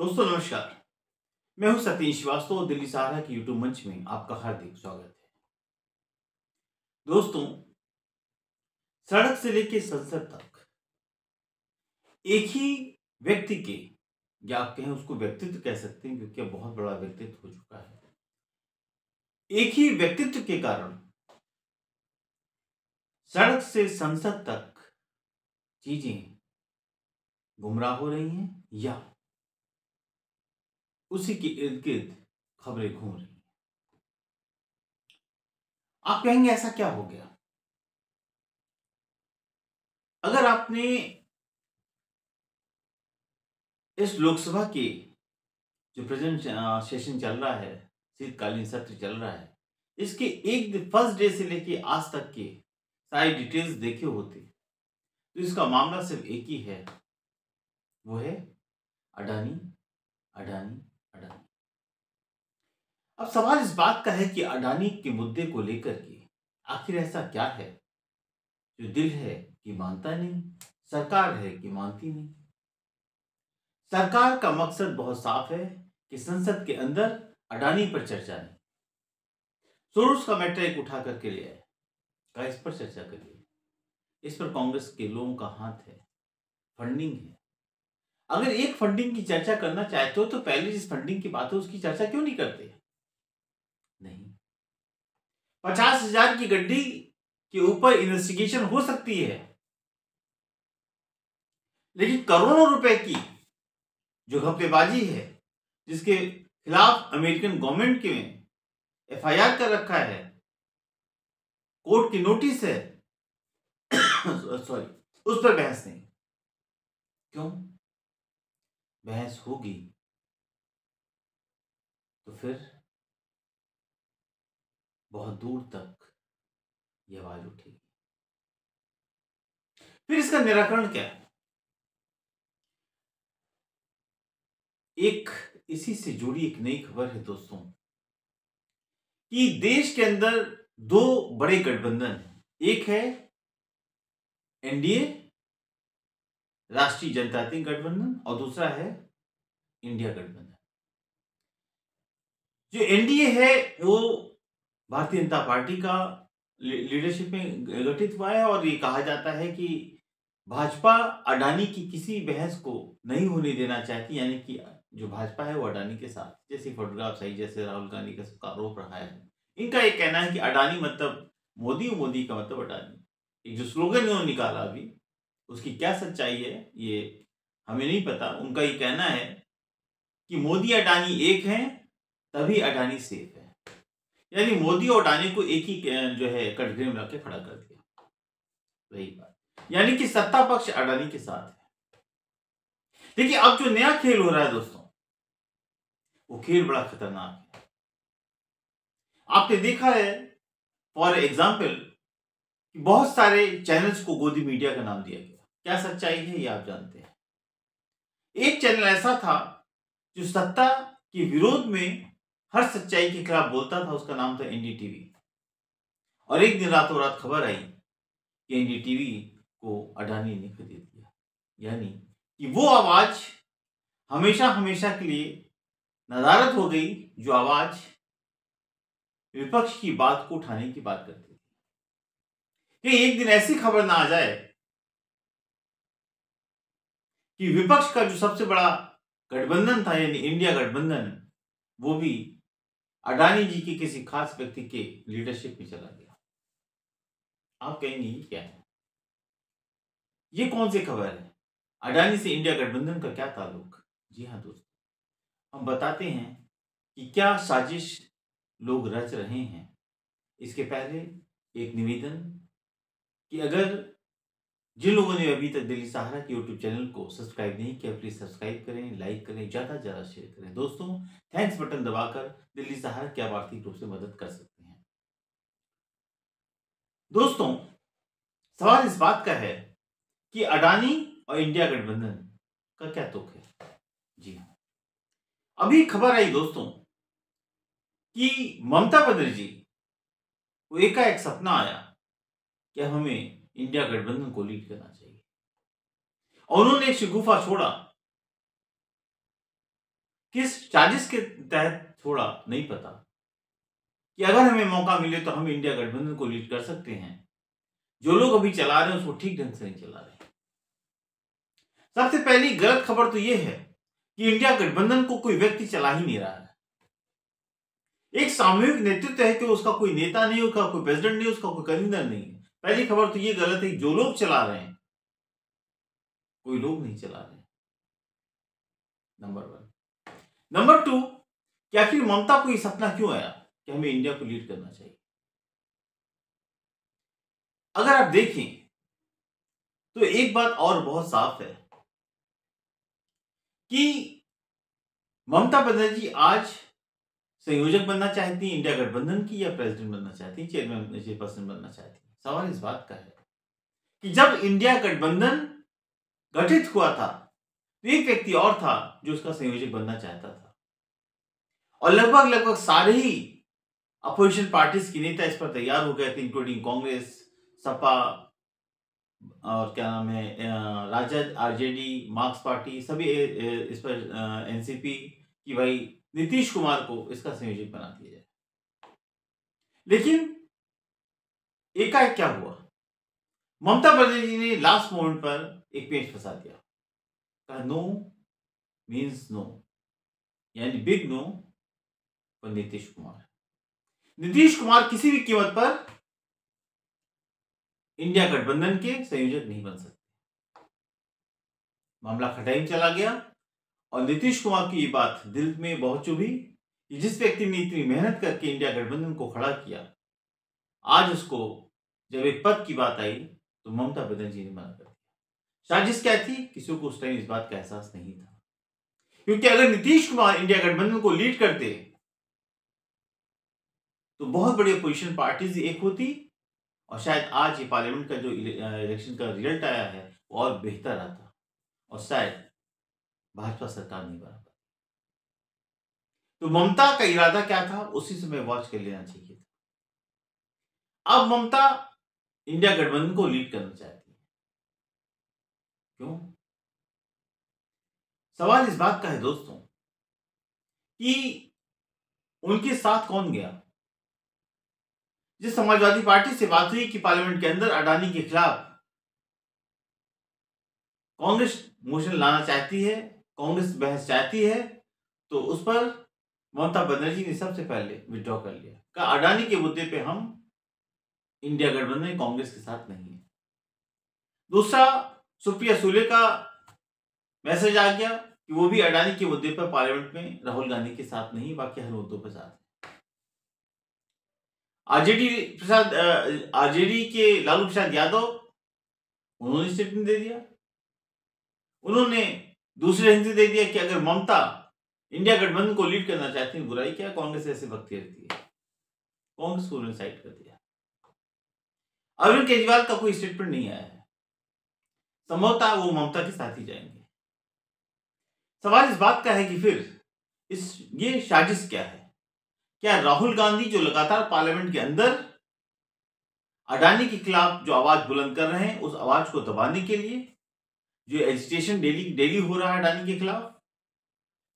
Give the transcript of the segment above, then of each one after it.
दोस्तों नमस्कार। मैं हूं सतीश श्रीवास्तव और दिल्ली सहारा के यूट्यूब मंच में आपका हार्दिक स्वागत है। दोस्तों, सड़क से लेकर संसद तक एक ही व्यक्ति के, या आप कहें उसको व्यक्तित्व कह सकते हैं क्योंकि अब बहुत बड़ा व्यक्तित्व हो चुका है। एक ही व्यक्तित्व के कारण सड़क से संसद तक चीजें गुमराह हो रही हैं या उसी के इर्द गिर्द खबरें घूम रही हैं। आप कहेंगे ऐसा क्या हो गया? अगर आपने इस लोकसभा के जो प्रेजेंट सेशन चल रहा है, शीतकालीन सत्र चल रहा है, इसके फर्स्ट डे से लेके आज तक के सारी डिटेल्स देखे होते तो इसका मामला सिर्फ एक ही है, वो है अडानी अडानी अडानी। अब सवाल इस बात का है कि अडानी के मुद्दे को लेकर के आखिर ऐसा क्या है जो दिल है कि मानता नहीं, सरकार है कि मानती नहीं। सरकार का मकसद बहुत साफ है कि संसद के अंदर अडानी पर चर्चा नहीं। सोर्स का मैटर एक उठा करके ले आए, कहा इस पर चर्चा करिए। इस पर कांग्रेस के लोगों का हाथ है, फंडिंग है। अगर एक फंडिंग की चर्चा करना चाहते हो तो पहले जिस फंडिंग की बात है उसकी चर्चा क्यों नहीं करते? नहीं, 50,000 की गड्डी के ऊपर इन्वेस्टिगेशन हो सकती है, लेकिन करोड़ों रुपए की जो घपलेबाजी है, जिसके खिलाफ अमेरिकन गवर्नमेंट के एफआईआर कर रखा है, कोर्ट की नोटिस है सॉरी, उस पर बहस नहीं। क्यों? बहस होगी तो फिर बहुत दूर तक ये आवाज उठेगी। फिर इसका निराकरण क्या है? एक इसी से जुड़ी एक नई खबर है दोस्तों कि देश के अंदर दो बड़े गठबंधन हैं। एक है एनडीए, राष्ट्रीय जनतांत्रिक गठबंधन, और दूसरा है इंडिया गठबंधन। जो एनडीए है वो भारतीय जनता पार्टी का लीडरशिप में गठित हुआ है और ये कहा जाता है कि भाजपा अडानी की किसी बहस को नहीं होने देना चाहती, यानी कि जो भाजपा है वो अडानी के साथ, जैसे फोटोग्राफ सही, जैसे राहुल गांधी का सबका आरोप रहा है। इनका एक कहना है कि अडानी मतलब मोदी, मोदी का मतलब अडानी। एक जो स्लोगन इन्होंने निकाला अभी, उसकी क्या सच्चाई है ये हमें नहीं पता। उनका ये कहना है कि मोदी अडानी एक हैं तभी अडानी सेफ है, यानी मोदी और अडानी को एक ही जो है कटघरे में रख के खड़ा कर दिया। वही बात, यानी कि सत्ता पक्ष अडानी के साथ है। देखिए, अब जो नया खेल हो रहा है दोस्तों, वो खेल बड़ा खतरनाक है। आपने देखा है फॉर एग्जाम्पल बहुत सारे चैनल्स को गोदी मीडिया का नाम दिया गया। क्या सच्चाई है ये आप जानते हैं। एक चैनल ऐसा था जो सत्ता के विरोध में हर सच्चाई के खिलाफ बोलता था, उसका नाम था एनडीटीवी। और एक दिन रातों रात खबर आई कि एनडीटीवी को अडानी ने खरीद लिया, यानी कि वो आवाज हमेशा हमेशा के लिए नदारद हो गई, जो आवाज विपक्ष की बात को उठाने की बात करती थी। कि एक दिन ऐसी खबर ना आ जाए कि विपक्ष का जो सबसे बड़ा गठबंधन था, यानी इंडिया गठबंधन, वो भी अडानी जी के किसी खास व्यक्ति के लीडरशिप में चला गया। आप कहेंगे ये क्या है, ये कौन सी खबर है, अडानी से इंडिया गठबंधन का क्या ताल्लुक? जी हाँ दोस्तों, हम बताते हैं कि क्या साजिश लोग रच रहे हैं। इसके पहले एक निवेदन कि अगर जिन लोगों ने अभी तक दिल्ली सहारा के यूट्यूब चैनल को सब्सक्राइब नहीं किया, प्लीज सब्सक्राइब करें, लाइक करें, ज्यादा से ज्यादा शेयर करें। दोस्तों, थैंक्स बटन दबाकर दिल्ली सहारा की आप आर्थिक रूप से मदद कर सकते हैं। दोस्तों, सवाल इस बात का है कि अडानी और इंडिया गठबंधन का क्या तुक है। जी हाँ, अभी खबर आई दोस्तों कि ममता बनर्जी को एकाएक सपना आया कि हमें इंडिया गठबंधन को लीड करना चाहिए, और उन्होंने एक शगुफा छोड़ा किस साजिश के तहत छोड़ा नहीं पता, कि अगर हमें मौका मिले तो हम इंडिया गठबंधन को लीड कर सकते हैं। जो लोग अभी चला रहे हैं उसको ठीक ढंग से नहीं चला रहे। सबसे पहली गलत खबर तो यह है कि इंडिया गठबंधन को कोई व्यक्ति चला ही नहीं रहा है। एक सामूहिक नेतृत्व है कि उसका कोई नेता नहीं, उसका कोई प्रेसिडेंट नहीं, उसका कोई कन्वीनर नहीं है। पहली खबर तो ये गलत है, जो लोग चला रहे हैं कोई लोग नहीं चला रहे। नंबर 1। नंबर 2, कि आखिर ममता को ये सपना क्यों आया कि हमें इंडिया को लीड करना चाहिए। अगर आप देखें तो एक बात और बहुत साफ है कि ममता बनर्जी आज संयोजक बनना चाहती है इंडिया गठबंधन की, या प्रेसिडेंट बनना चाहती है, चेयरपर्सन बनना चाहती है। सवाल इस बात का है कि जब इंडिया गठबंधन गठित हुआ था तो एक व्यक्ति और था जो उसका संयोजक बनना चाहता था, और लगभग सारे ही अपोजिशन पार्टीज के नेता इस पर तैयार हो गए थे, इंक्लूडिंग कांग्रेस, सपा, और क्या नाम है, राजद, आरजेडी, मार्क्स पार्टी, सभी इस पर एनसीपी कि भाई नीतीश कुमार को इसका संयोजक बना दिया जाए। लेकिन एकाएक क्या हुआ, ममता बनर्जी ने लास्ट मोमेंट पर एक पेच फंसा दिया, कहा नो मीन्स नो, यानी बिग नो पर नीतीश कुमार। नीतीश कुमार किसी भी कीमत पर इंडिया गठबंधन के संयोजक नहीं बन सकते। मामला खटाई में चला गया और नीतीश कुमार की ये बात दिल में बहुत चुभी कि जिस व्यक्ति ने इतनी मेहनत करके इंडिया गठबंधन को खड़ा किया, आज उसको जब एक पद की बात आई तो ममता बनर्जी ने मना कर दिया। साजिश क्या थी, किसी को उस टाइम इस बात का एहसास नहीं था, क्योंकि अगर नीतीश कुमार इंडिया गठबंधन को लीड करते तो बहुत बड़ी अपोजिशन पार्टीज एक होती और शायद आज ये पार्लियामेंट का जो इलेक्शन का रिजल्ट आया है वो और बेहतर आता और शायद भाजपा सरकार नहीं बना पाती। तो ममता का इरादा क्या था उसी समय वॉच कर लेना चाहिए था। अब ममता इंडिया गठबंधन को लीड करना चाहती है। क्यों? सवाल इस बात का है दोस्तों कि उनके साथ कौन गया। जिस समाजवादी पार्टी से बात हुई कि पार्लियामेंट के अंदर अडानी के खिलाफ कांग्रेस मोशन लाना चाहती है, कांग्रेस बहस चाहती है, तो उस पर ममता बनर्जी ने सबसे पहले विड्रॉ कर लिया, कहा अडानी के मुद्दे पे हम इंडिया गठबंधन कांग्रेस के साथ नहीं है। दूसरा, सुप्रिया सुले का मैसेज आ गया कि वो भी अडानी के मुद्दे पर पार्लियामेंट में राहुल गांधी के साथ नहीं, बाकी हर मुद्दों पर साथ है। आरजेडी के लालू प्रसाद यादव, उन्होंने स्टेटमेंट दे दिया। उन्होंने दूसरे हिंदी दे दिया कि अगर ममता इंडिया गठबंधन को लीड करना चाहती है, बुराई क्या, कांग्रेस ऐसे भक्ति रखती है। कांग्रेस को उन्होंने साइड कर दिया। अरविंद केजरीवाल का कोई स्टेटमेंट नहीं आया है, संभवतः वो ममता के साथ ही जाएंगे। सवाल इस बात का है कि फिर ये साजिश क्या है। क्या राहुल गांधी जो लगातार पार्लियामेंट के अंदर अडानी के खिलाफ जो आवाज बुलंद कर रहे हैं, उस आवाज को दबाने के लिए जो एजिटेशन डेली हो रहा है अडानी के खिलाफ,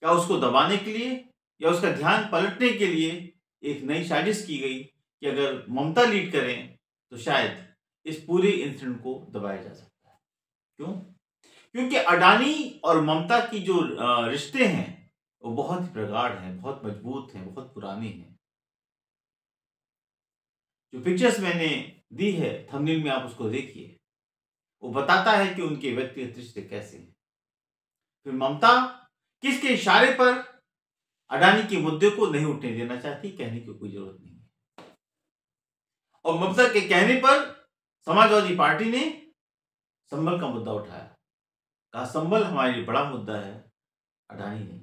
क्या उसको दबाने के लिए या उसका ध्यान पलटने के लिए एक नई साजिश की गई कि अगर ममता लीड करें तो शायद इस पूरे इंसिडेंट को दबाया जा सकता है। क्यों? क्योंकि अडानी और ममता की जो रिश्ते हैं वो बहुत ही प्रगाढ़ हैं, बहुत मजबूत हैं, बहुत पुराने हैं। जो पिक्चर्स मैंने दी है थंबनेल में, आप उसको देखिए, वो बताता है कि उनके व्यक्तिगत रिश्ते कैसे हैं। फिर ममता किसके इशारे पर अडानी के मुद्दे को नहीं उठने देना चाहती, कहने की कोई जरूरत नहीं है। और ममता के कहने पर समाजवादी पार्टी ने संबल का मुद्दा उठाया, कहा संबल हमारे लिए बड़ा मुद्दा है, अडानी नहीं।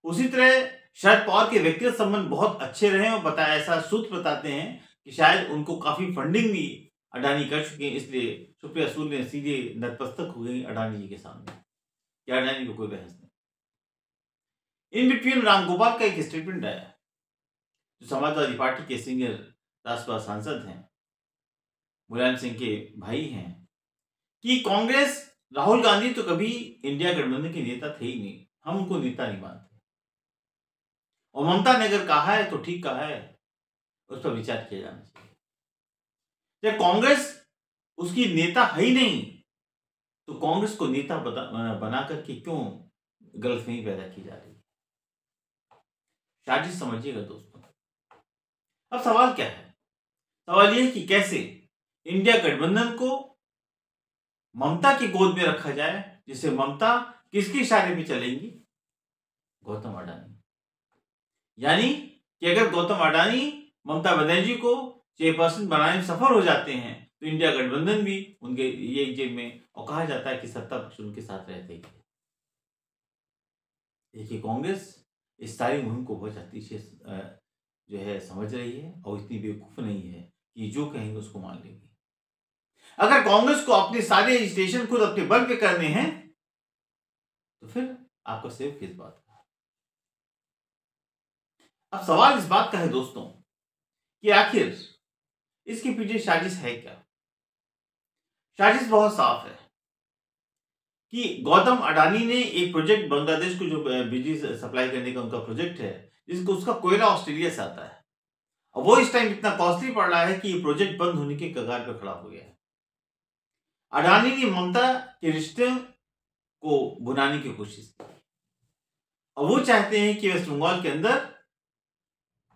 उसी तरह शरद पवार के व्यक्तिगत संबंध बहुत अच्छे रहे और बताया, ऐसा सूत्र बताते हैं कि शायद उनको काफी फंडिंग भी अडानी कर चुके हैं, इसलिए सुप्रिया सुले ने सीधे नतमस्तक हो गई अडानी जी के सामने कि अडानी को कोई बहस नहीं। इन बिटवीन रामगोपाल का एक स्टेटमेंट आया, जो समाजवादी पार्टी के सीनियर राज्यसभा सांसद हैं, मुलायम सिंह के भाई हैं, कि कांग्रेस राहुल गांधी तो कभी इंडिया गठबंधन के नेता थे ही नहीं, हम उनको नेता नहीं मानते। और ममता ने अगर कहा है तो ठीक कहा है, उस पर विचार किया जाना चाहिए। जब कांग्रेस उसकी नेता है ही नहीं, तो कांग्रेस को नेता बना करके क्यों गलतफहमी पैदा की जा रही है? साजिश समझिएगा दोस्तों। अब सवाल क्या है? सवाल यह है कि कैसे इंडिया गठबंधन को ममता की गोद में रखा जाए, जिससे ममता किसके इशारे पे चलेंगी? गौतम अडानी। यानी कि अगर गौतम अडानी ममता बनर्जी को चेयरपर्सन बनाने में सफल हो जाते हैं, तो इंडिया गठबंधन भी उनके एक जेब में, और कहा जाता है कि सत्ता पक्ष उनके साथ रहते ही। देखिए, कांग्रेस इस सारी मुहिम को बहुत अच्छी से जो है समझ रही है, और इतनी बेवकूफ नहीं है कि जो कहेंगे उसको मान लेंगे। अगर कांग्रेस को अपने सारे रजिस्ट्रेशन खुद अपने बल पे करने हैं, तो फिर आपका सेव किस बात का? अब सवाल इस बात का है दोस्तों कि आखिर इसके पीछे साजिश है क्या? साजिश बहुत साफ है कि गौतम अडानी ने एक प्रोजेक्ट, बांग्लादेश को जो बिजली सप्लाई करने का उनका प्रोजेक्ट है, जिसको उसका कोयला ऑस्ट्रेलिया से आता है, और वो इस टाइम इतना कॉस्टली पड़ रहा है कि ये प्रोजेक्ट बंद होने के कगार पर खड़ा हो गया है। अडानी ने ममता के रिश्ते को बुनाने की कोशिश की, और वो चाहते हैं कि वेस्ट बंगाल के अंदर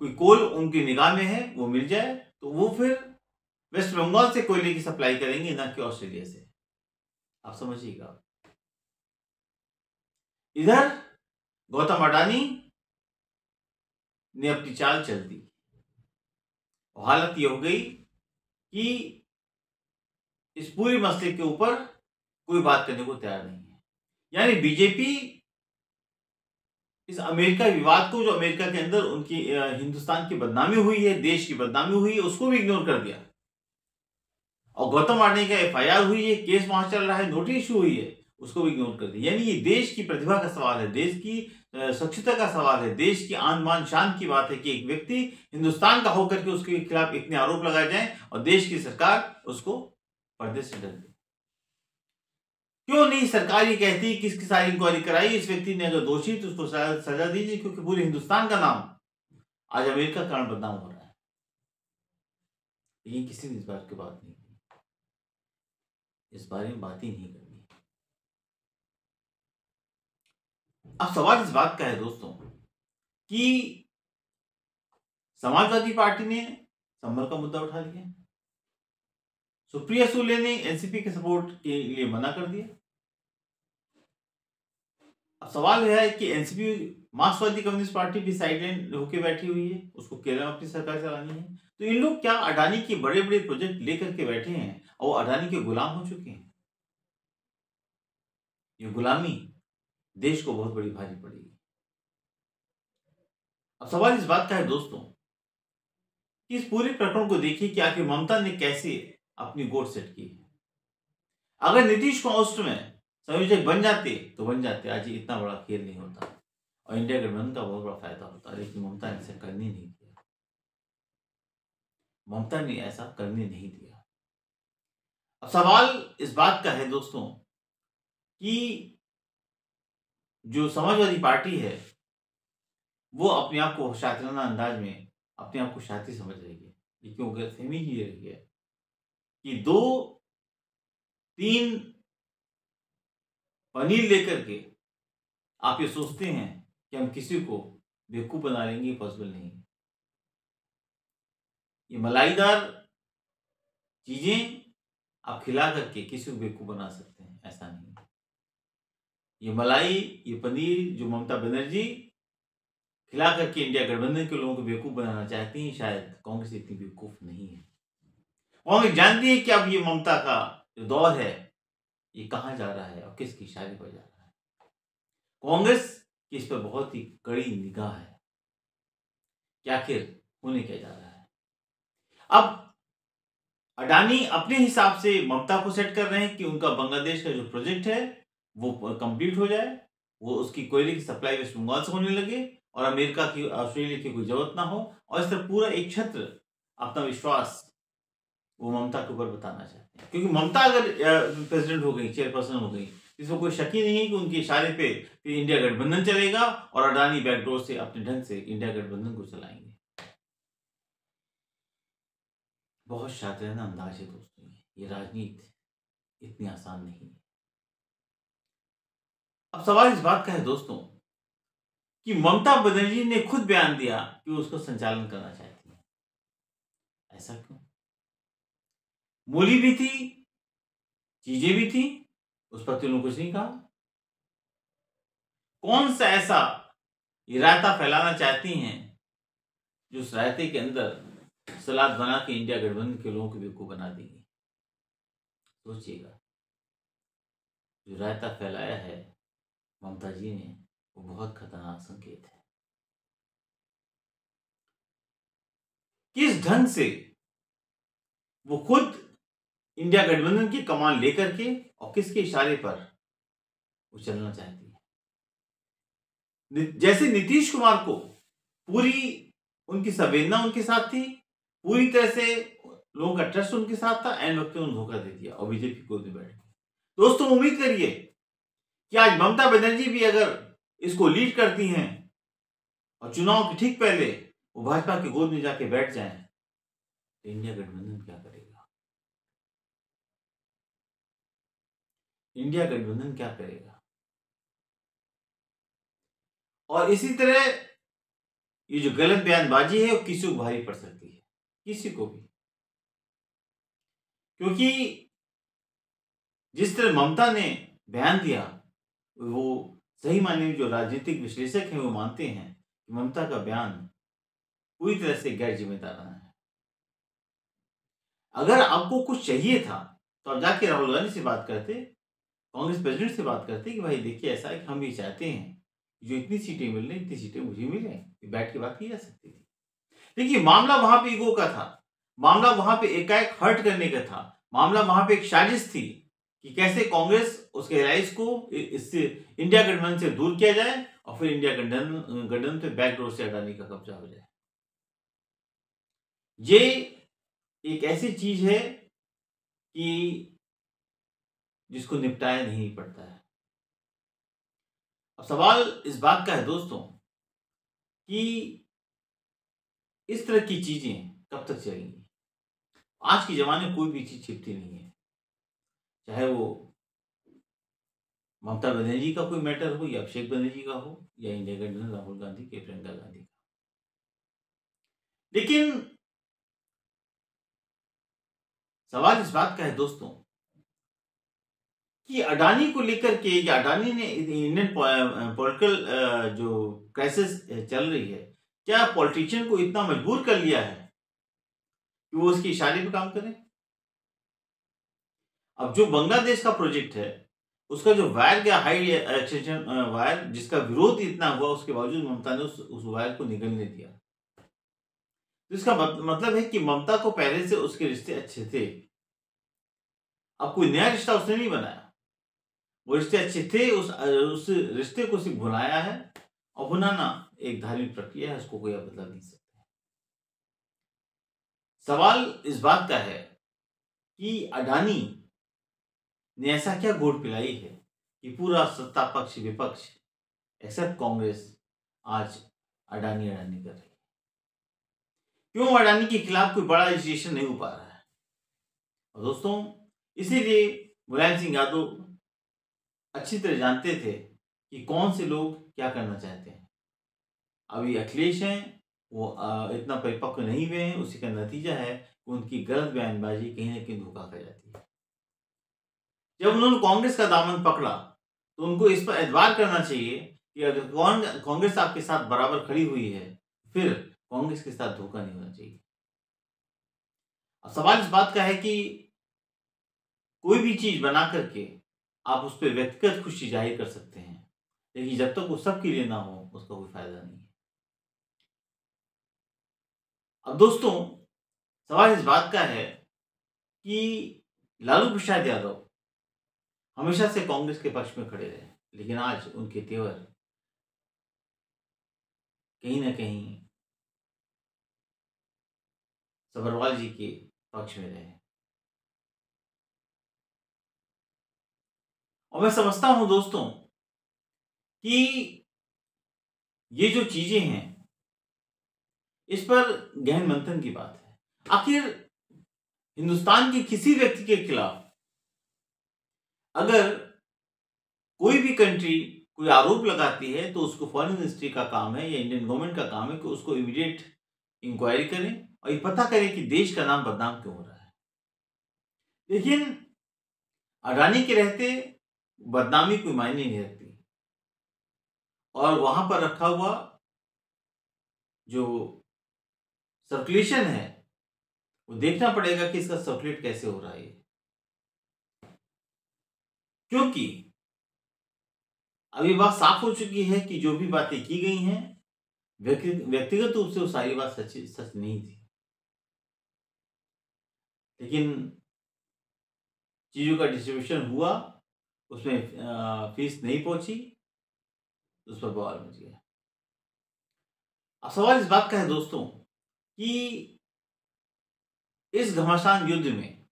कोई कोल उनकी निगाह में है वो मिल जाए, तो वो फिर वेस्ट बंगाल से कोयले की सप्लाई करेंगे, ना कि ऑस्ट्रेलिया से। आप समझिएगा। इधर गौतम अडानी ने अपनी चाल चल दी, और हालत ये हो गई कि इस पूरे मसले के ऊपर कोई बात करने को तैयार नहीं है। यानी बीजेपी इस अमेरिका विवाद को, जो अमेरिका के अंदर उनकी हिंदुस्तान की बदनामी हुई है, देश की बदनामी हुई है, उसको भी इग्नोर कर दिया। और गौतम अडानी का एफआईआर हुई है, केस वहां चल रहा है, नोटिस इशू हुई है, उसको भी इग्नोर कर दिया। यानी ये देश की प्रतिभा का सवाल है, देश की स्वच्छता का सवाल है, देश की आन बान शान की बात है कि एक व्यक्ति हिंदुस्तान का होकर के उसके खिलाफ इतने आरोप लगाए जाएं, और देश की सरकार उसको पर्दे से डर दे। क्यों नहीं सरकार ये कहती कि इसकी सारी इंक्वायरी कराई, इस व्यक्ति ने अगर दोषी तो उसको सजा दीजिए, क्योंकि पूरे हिंदुस्तान का नाम आज अमेरिका के कारण बदनाम हो रहा है। लेकिन किसी ने इस बात की बात नहीं की, इस बारे में बात ही नहीं करनी। अब सवाल इस बात का है दोस्तों कि समाजवादी पार्टी ने संभल का मुद्दा उठा लिया, सुप्रिया सुले ने एनसीपी के सपोर्ट के लिए मना कर दिया। अब सवाल यह है कि एनसीपी, मार्क्सवादी कम्युनिस्ट पार्टी भी साइडलाइन होकर बैठी हुई है, उसको केरल में अपनी सरकार चलानी है। तो इन लोग क्या अडानी के बड़े बड़े प्रोजेक्ट लेकर के बैठे हैं और अडानी के गुलाम हो चुके हैं? ये गुलामी देश को बहुत बड़ी भारी पड़ेगी। अब सवाल इस बात का है दोस्तों कि इस पूरे प्रकरण को देखिए कि आखिर ममता ने कैसे अपनी गोट सेट की है। अगर नीतीश कुमार में संयोजक बन जाते तो बन जाते, आज इतना बड़ा खेल नहीं होता और इंडिया गठबंधन का बहुत बड़ा फायदा होता, लेकिन ममता ने ऐसा करने नहीं दिया। ममता ने ऐसा करने नहीं दिया। अब सवाल इस बात का है दोस्तों कि जो समाजवादी पार्टी है वो अपने आप को शातिराना अंदाज में अपने आप को शातिर समझ रही है। ये क्यों गलतफहमी ही रही है कि 2-3 पनीर लेकर के आप ये सोचते हैं कि हम किसी को बेवकूफ बना लेंगे, पॉसिबल नहीं। ये मलाईदार चीजें आप खिला करके किसी को बेवकूफ बना सकते हैं, ऐसा नहीं। ये मलाई, ये पनीर जो ममता बनर्जी खिला करके इंडिया गठबंधन के लोगों को बेवकूफ बनाना चाहती हैं, शायद कांग्रेस इतनी बेवकूफ नहीं है। कांग्रेस जानती है कि अब ये ममता का जो दौर है ये कहां जा रहा है और किसकी इशारे पर जा रहा है। कांग्रेस की इस पर बहुत ही कड़ी निगाह है कि आखिर होने क्या जा रहा है। अब अडानी अपने हिसाब से ममता को सेट कर रहे हैं कि उनका बांग्लादेश का जो प्रोजेक्ट है वो कंप्लीट हो जाए, वो उसकी कोयले की सप्लाई वेस्ट बंगाल से होने लगे और अमेरिका की, ऑस्ट्रेलिया की कोई जरूरत ना हो, और इस तरह पूरा एक क्षेत्र अपना विश्वास वो ममता के ऊपर बताना चाहते हैं, क्योंकि ममता अगर प्रेसिडेंट हो गई, चेयरपर्सन हो गई, इसमें कोई शक ही नहीं है कि उनके इशारे पे फिर इंडिया गठबंधन चलेगा और अडानी बैकडोर से अपने ढंग से इंडिया गठबंधन को चलाएंगे। बहुत शातिराना अंदाज है दोस्तों, ये राजनीति इतनी आसान नहीं है। अब सवाल इस बात का है दोस्तों कि ममता बनर्जी ने खुद बयान दिया कि वो उसको संचालन करना चाहती है। ऐसा क्यों? मूली भी थी, चीजें भी थी, उस पर उन्होंने कुछ नहीं कहा। कौन सा ऐसा रायता फैलाना चाहती हैं जो उस रायते के अंदर सलाद बना के इंडिया गठबंधन के लोगों को बेवकूफ बना देंगे? सोचिएगा, जो रायता फैलाया है ममता जी ने, वो बहुत खतरनाक संकेत है। किस ढंग से वो खुद इंडिया गठबंधन की कमान लेकर के और किसके इशारे पर वो चलना चाहती है। जैसे नीतीश कुमार को पूरी उनकी संवेदना उनके साथ थी, पूरी तरह से लोगों का ट्रस्ट उनके साथ था, एंड वक्त में उन्होंने धोखा दे दिया और बीजेपी को बैठ गई। दोस्तों, उम्मीद करिए कि आज ममता बनर्जी भी अगर इसको लीड करती हैं और चुनाव के ठीक पहले वो भाजपा की गोद में जाके बैठ जाएं, तो इंडिया गठबंधन क्या करेगा? इंडिया गठबंधन क्या करेगा? और इसी तरह ये जो गलत बयानबाजी है वो किसी को भारी पड़ सकती है, किसी को भी। क्योंकि जिस तरह ममता ने बयान दिया, वो सही मायने में जो राजनीतिक विश्लेषक हैं वो मानते हैं कि ममता का बयान पूरी तरह से गैर जिम्मेदाराना है। अगर आपको कुछ चाहिए था तो आप जाके राहुल गांधी से बात करते, कांग्रेस प्रेसिडेंट से बात करते कि भाई देखिए, ऐसा है कि हम ये चाहते हैं जो इतनी सीटें मिल रही, इतनी सीटें मुझे मिले, बैठ के बात की जा सकती थी। देखिए, मामला वहां पे ईगो का था, मामला वहां पे एकाएक हर्ट करने का था, मामला वहां पे एक साजिश थी कि कैसे कांग्रेस उसके एलाइज को इससे इंडिया गठबंधन से दूर किया जाए और फिर इंडिया गठबंधन पे बैकडोर से अडानी का कब्जा हो जाए। ये एक ऐसी चीज है कि जिसको निपटाया नहीं पड़ता है। अब सवाल इस बात का है दोस्तों कि इस तरह की चीजें कब तक चलेंगी? आज के जमाने में कोई भी चीज छिपती नहीं है, चाहे वो ममता बनर्जी का कोई मैटर हो या अभिषेक बनर्जी का हो या इंडिया गठबंधन राहुल गांधी के प्रियंका गांधी का। लेकिन सवाल इस बात का है दोस्तों कि अडानी को लेकर के, या अडानी ने इंडियन पॉलिटिकल जो क्राइसिस चल रही है, क्या पॉलिटिशियन को इतना मजबूर कर लिया है कि वो उसके इशारे पे काम करें? अब जो बांग्लादेश का प्रोजेक्ट है, उसका जो वायर गया, हाई एक्सटेंशन वायर, जिसका विरोध इतना हुआ, उसके बावजूद ममता ने उस वायर को निगलने दिया। तो इसका मतलब है कि ममता को पहले से उसके रिश्ते अच्छे थे। अब कोई नया रिश्ता उसने नहीं बनाया, वो रिश्ते अच्छे थे, उस रिश्ते को सिर्फ भुनाया है, और भुनाना एक धार्मिक प्रक्रिया है, उसको कोई बदल नहीं सकता। सवाल इस बात का है कि अडानी ने ऐसा क्या घोट पिलाई है कि पूरा सत्ता पक्ष विपक्ष एक्सेप्ट कांग्रेस आज अडानी अडानी कर रही है? क्यों अडानी के खिलाफ कोई बड़ा रजिस्ट्रेशन नहीं हो पा रहा है? और दोस्तों, इसीलिए मुलायम सिंह यादव अच्छी तरह जानते थे कि कौन से लोग क्या करना चाहते हैं। अभी अखिलेश हैं, वो इतना परिपक्व नहीं हुए हैं, उसी का नतीजा है कि उनकी गलत बयानबाजी कहीं ना कहीं धोखा कर जाती है। जब उन्होंने कांग्रेस का दामन पकड़ा तो उनको इस पर एतबार करना चाहिए कि अगर कांग्रेस आपके साथ बराबर खड़ी हुई है, फिर कांग्रेस के साथ धोखा नहीं होना चाहिए। अब सवाल इस बात का है कि कोई भी चीज बना करके आप उस पर व्यक्तिगत खुशी जाहिर कर सकते हैं, लेकिन जब तक वो सबके लिए ना हो, उसका कोई फायदा नहीं है। अब दोस्तों, सवाल इस बात का है कि लालू प्रसाद यादव हमेशा से कांग्रेस के पक्ष में खड़े रहे, लेकिन आज उनके तेवर कहीं ना कहीं सभरवाल जी के पक्ष में रहे। और मैं समझता हूं दोस्तों कि ये जो चीजें हैं इस पर गहन मंथन की बात है। आखिर हिंदुस्तान के किसी व्यक्ति के खिलाफ अगर कोई भी कंट्री कोई आरोप लगाती है तो उसको फॉरेन मिनिस्ट्री का काम है या इंडियन गवर्नमेंट का काम है कि उसको इमीडिएट इंक्वायरी करें और ये पता करें कि देश का नाम बदनाम क्यों हो रहा है। लेकिन अडानी के रहते बदनामी कोई मायने नहीं रखती और वहां पर रखा हुआ जो सर्कुलेशन है वो देखना पड़ेगा कि इसका सर्कुलेट कैसे हो रहा है, क्योंकि अभी बात साफ हो चुकी है कि जो भी बातें की गई हैं व्यक्तिगत रूप से वो सारी बात सच नहीं थी, लेकिन चीजों का डिस्ट्रीब्यूशन हुआ, उसमें फीस नहीं पहुंची, उस पर बवाल मच गया। अब सवाल इस बात का है दोस्तों कि इस घमासान युद्ध में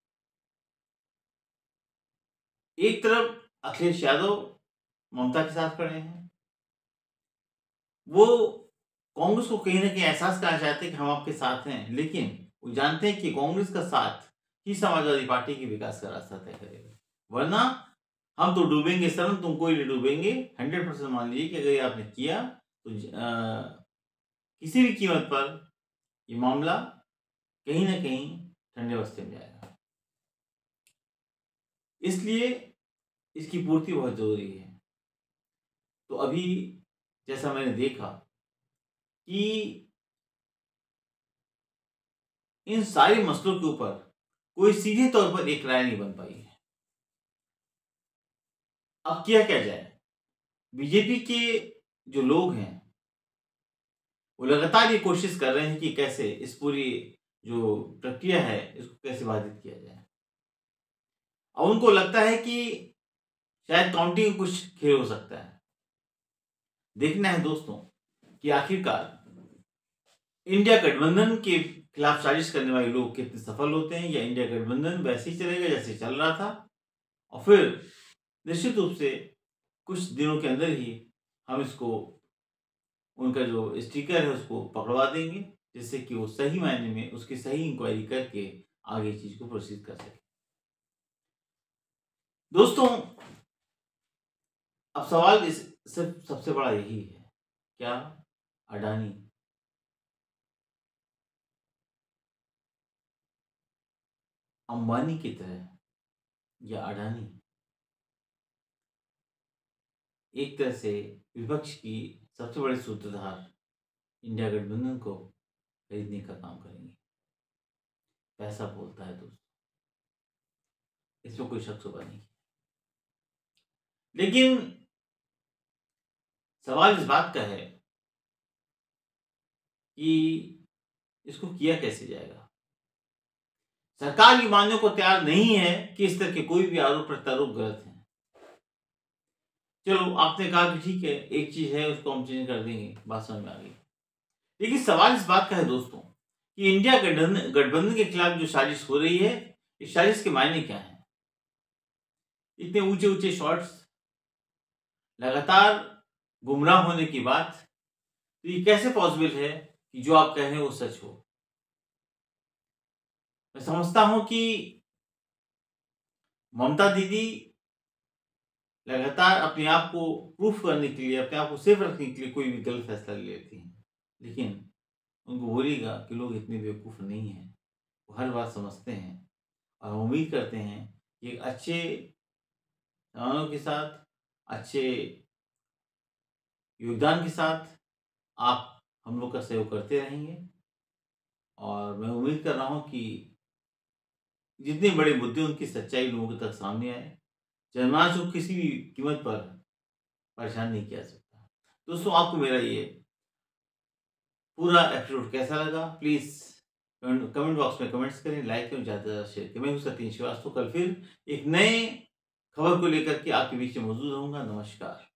एक तरफ अखिलेश यादव ममता के साथ खड़े हैं, वो कांग्रेस को कहीं ना कहीं एहसास कराना चाहते हैं कि हम आपके साथ हैं, लेकिन वो जानते हैं कि कांग्रेस का साथ ही समाजवादी पार्टी के विकास का रास्ता तय करेगा, वरना हम तो डूबेंगे सर, तुम कोई नहीं डूबेंगे। 100% मान लीजिए कि अगर ये आपने किया तो किसी भी कीमत पर ये मामला कहीं ना कहीं ठंडे बस्ते में जाएगा। इसलिए इसकी पूर्ति बहुत जरूरी है। तो अभी जैसा मैंने देखा कि इन सारे मसलों के ऊपर कोई सीधे तौर पर एक राय नहीं बन पाई है। अब किया क्या जाए? बीजेपी के जो लोग हैं वो लगातार ये कोशिश कर रहे हैं कि कैसे इस पूरी जो प्रक्रिया है इसको कैसे बाधित किया जाए। और उनको लगता है कि शायद काउंटिंग कुछ खेल हो सकता है। देखना है दोस्तों कि आखिरकार इंडिया गठबंधन के खिलाफ साजिश करने वाले लोग कितने सफल होते हैं, या इंडिया गठबंधन वैसे ही चलेगा जैसे चल रहा था और फिर निश्चित रूप से कुछ दिनों के अंदर ही हम इसको उनका जो स्टिकर है उसको पकड़वा देंगे, जिससे कि वो सही मायने में उसकी सही इंक्वायरी करके आगे चीज को प्रोसीड कर सके। दोस्तों अब सवाल इस सबसे बड़ा यही है, क्या अडानी अंबानी की तरह या अडानी एक तरह से विपक्ष की सबसे बड़े सूत्रधार इंडिया गठबंधन को खरीदने का काम करेंगे? पैसा बोलता है दोस्तों, इसमें कोई शक शुबा नहीं। लेकिन सवाल इस बात का है कि इसको किया कैसे जाएगा। सरकार ये मानने को तैयार नहीं है कि इस तरह के कोई भी आरोप प्रत्यारोप गलत है। चलो आपने कहा कि ठीक है एक चीज है उसको हम चेंज कर देंगे, बात समझ में आ गई। लेकिन सवाल इस बात का है दोस्तों कि इंडिया गठबंधन के खिलाफ जो साजिश हो रही है, इस साजिश के मायने क्या है? इतने ऊंचे ऊंचे शॉट्स, लगातार गुमराह होने की बात, तो ये कैसे पॉसिबल है कि जो आप कह रहे हैं वो सच हो? मैं समझता हूं कि ममता दीदी लगातार अपने आप को प्रूफ करने के लिए, अपने आप को सेफ रखने के लिए कोई भी गलत फैसला ले लेती हैं, लेकिन उनको बोलिएगा कि लोग इतने बेवकूफ़ नहीं हैं, वो हर बात समझते हैं और हम उम्मीद करते हैं कि एक अच्छे जवानों के साथ, अच्छे योगदान के साथ आप हम लोग का सहयोग करते रहेंगे। और मैं उम्मीद कर रहा हूँ कि जितने बड़े मुद्दे उनकी सच्चाई लोगों तक सामने आए। जनमानस को किसी भी कीमत पर परेशान नहीं किया सकता। दोस्तों आपको मेरा ये पूरा एपिसोड कैसा लगा प्लीज़ कमेंट बॉक्स में कमेंट्स करें, लाइक करें, ज़्यादा से ज़्यादा शेयर करें। मैं हूँ सतीश श्रीवास्तव, कल फिर एक नए खबर को लेकर के आपके बीच में मौजूद रहूँगा। नमस्कार।